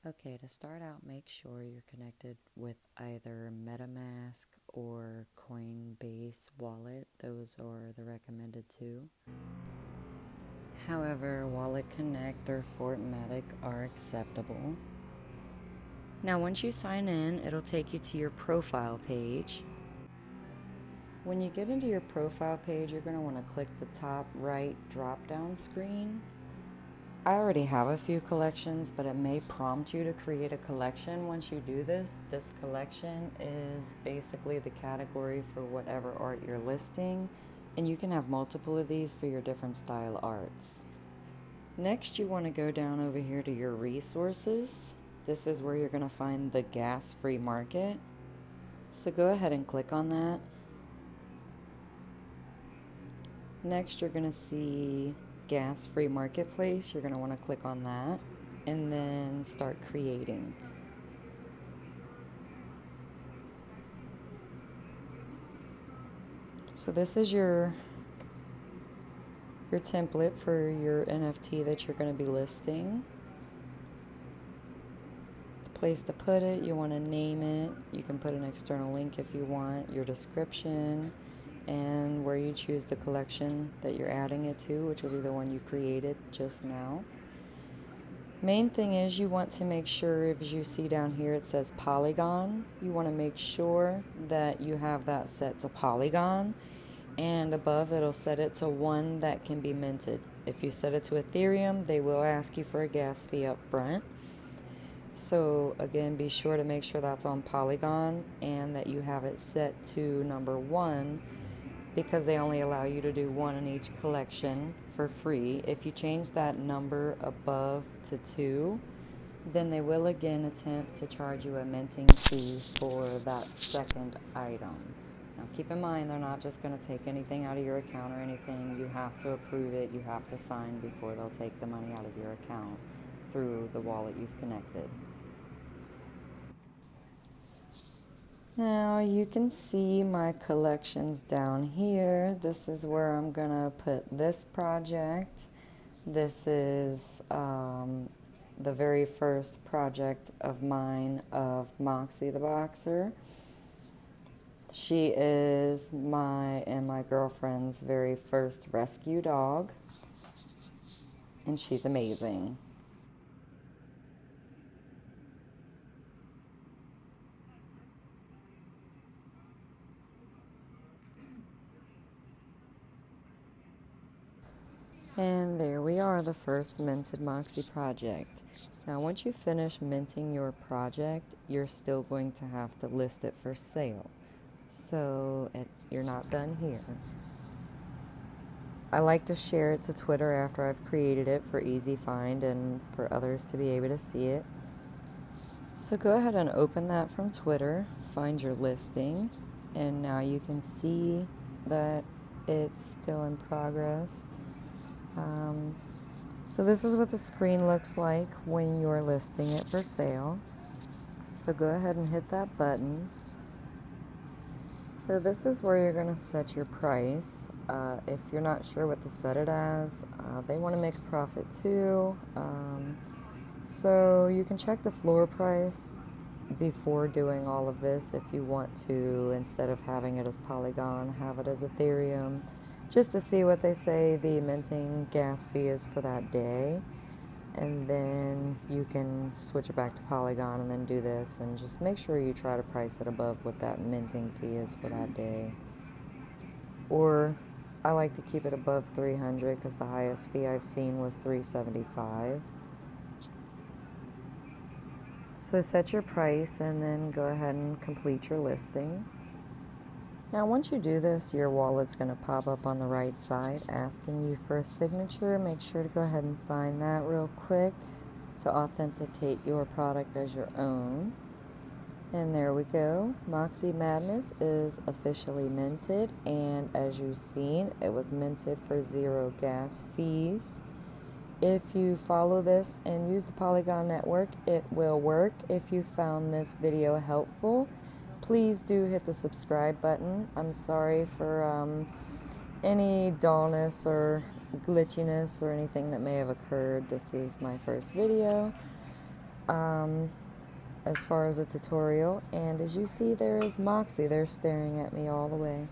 Okay, to start out, make sure you're connected with either MetaMask or Coinbase wallet. Those are the recommended two. However, Wallet Connect or Fortmatic are acceptable. Now, once you sign in, it'll take you to your profile page. When you get into your profile page, you're going to want to click the top right drop-down screen. I already have a few collections, but it may prompt you to create a collection once you do this. This collection is basically the category for whatever art you're listing, and you can have multiple of these for your different style arts. Next, you want to go down over here to your resources. This is where you're going to find the gas-free market. So go ahead and click on that. Next, you're going to see gas-free marketplace. You're going to want to click on that and then start creating. So this is your template for your NFT that you're going to be listing. The place to put it, you want to name it. You can put an external link if you want, your description, and where you choose the collection that you're adding it to, which will be the one you created just now. Main thing is you want to make sure, as you see down here it says Polygon, you want to make sure that you have that set to Polygon, and above it'll set it to one that can be minted. If you set it to Ethereum, they will ask you for a gas fee up front. So again, be sure to make sure that's on Polygon and that you have it set to number 1, because they only allow you to do one in each collection for free. If you change that number above to 2, then they will again attempt to charge you a minting fee for that second item. Now keep in mind, they're not just going to take anything out of your account or anything. You have to approve it, you have to sign before they'll take the money out of your account through the wallet you've connected. Now you can see my collections down here. This is where I'm gonna put this project. This is the very first project of mine of Moxie the Boxer. She is my and my girlfriend's very first rescue dog, and she's amazing. And there we are, the first minted Moxie project. Now once you finish minting your project, you're still going to have to list it for sale. So you're not done here. I like to share it to Twitter after I've created it for easy find and for others to be able to see it. So go ahead and open that from Twitter, find your listing, and now you can see that it's still in progress. So this is what the screen looks like when you're listing it for sale. So go ahead and hit that button. So this is where you're going to set your price. If you're not sure what to set it as, they want to make a profit too. So you can check the floor price before doing all of this if you want to, instead of having it as Polygon, have it as Ethereum, just to see what they say the minting gas fee is for that day. And then you can switch it back to Polygon and then do this, and just make sure you try to price it above what that minting fee is for that day. Or I like to keep it above 300 because the highest fee I've seen was $375. So set your price and then go ahead and complete your listing. Now once you do this, your wallet's going to pop up on the right side asking you for a signature. Make sure to go ahead and sign that real quick to authenticate your product as your own. And there we go. Moxie Madness is officially minted, and as you've seen, it was minted for 0 gas fees. If you follow this and use the Polygon network, it will work. If you found this video helpful, please do hit the subscribe button. I'm sorry for any dullness or glitchiness or anything that may have occurred. This is my first video. as far as a tutorial. And as you see, there is Moxie. They're staring at me all the way.